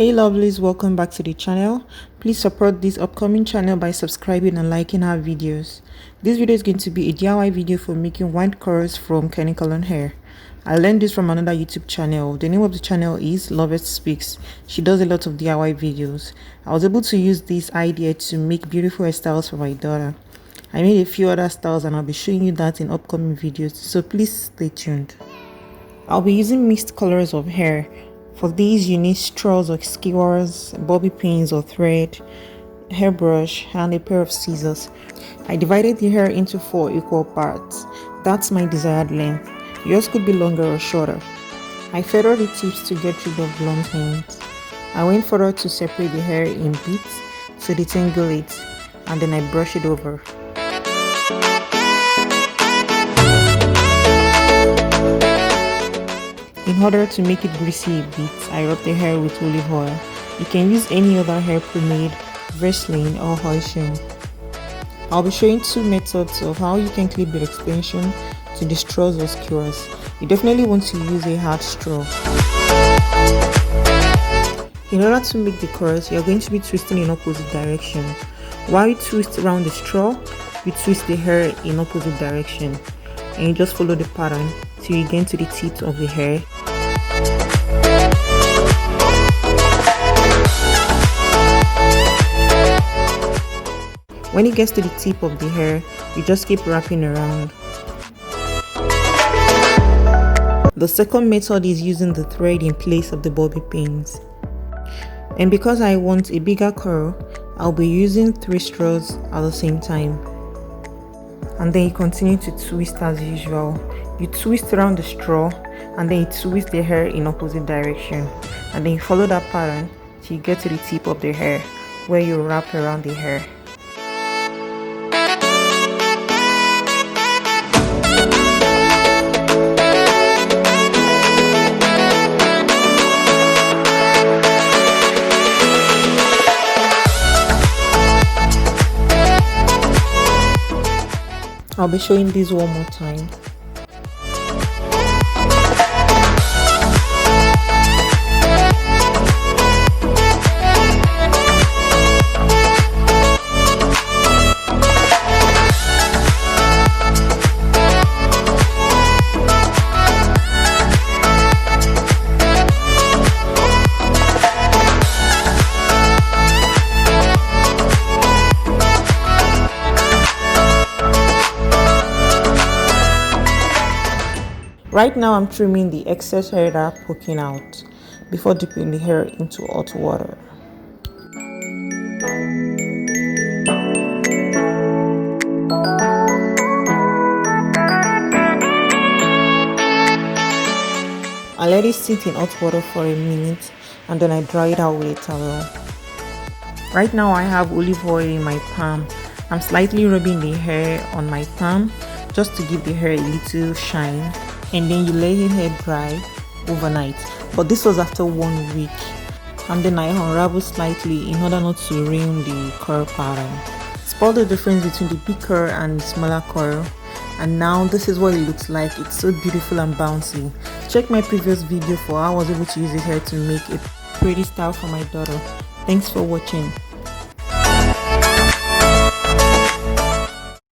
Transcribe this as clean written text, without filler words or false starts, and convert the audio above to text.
Hey lovelies, welcome back to the channel. Please support this upcoming channel by subscribing and liking our videos. This video is going to be a DIY video for making white curls from Cologne hair. I learned this from another YouTube channel. The name of the channel is Lovett Speaks. She does a lot of DIY videos. I was able to use this idea to make beautiful hairstyles for my daughter. I made a few other styles and I'll be showing you that in upcoming videos, so please stay tuned. I'll be using mixed colors of hair. For these, you need straws or skewers, bobby pins or thread, hairbrush, and a pair of scissors. I divided the hair into 4 equal parts. That's my desired length. Yours could be longer or shorter. I feathered the tips to get rid of blunt ends. I went further to separate the hair in bits to detangle it, and then I brush it over. In order to make it greasy a bit, I rub the hair with olive oil. You can use any other hair pomade, Vaseline or Ikson. I'll be showing 2 methods of how you can clip the extension to the straws or skewers. You definitely want to use a hard straw. In order to make the curls, you're going to be twisting in opposite direction. While you twist around the straw, you twist the hair in opposite direction. And you just follow the pattern till you get to the tip of the hair. When it gets to the tip of the hair, you just keep wrapping around. The second method is using the thread in place of the bobby pins. And because I want a bigger curl, I'll be using 3 straws at the same time. And then you continue to twist as usual. You twist around the straw and then you twist the hair in opposite direction, and then you follow that pattern till you get to the tip of the hair where you wrap around the hair. I'll be showing this one more time. Right now I'm trimming the excess hair that are poking out before dipping the hair into hot water. I let it sit in hot water for a minute and then I dry it out with a towel. Right now I have olive oil in my palm. I'm slightly rubbing the hair on my palm just to give the hair a little shine. And then you let your hair dry overnight, but this was after 1 week, and then I unravel slightly in order not to ruin the curl pattern. Spot the difference between the big curl and the smaller curl, and now this is what it looks like. It's so beautiful and bouncy. Check my previous video for how I was able to use this hair to make a pretty style for my daughter. Thanks for watching.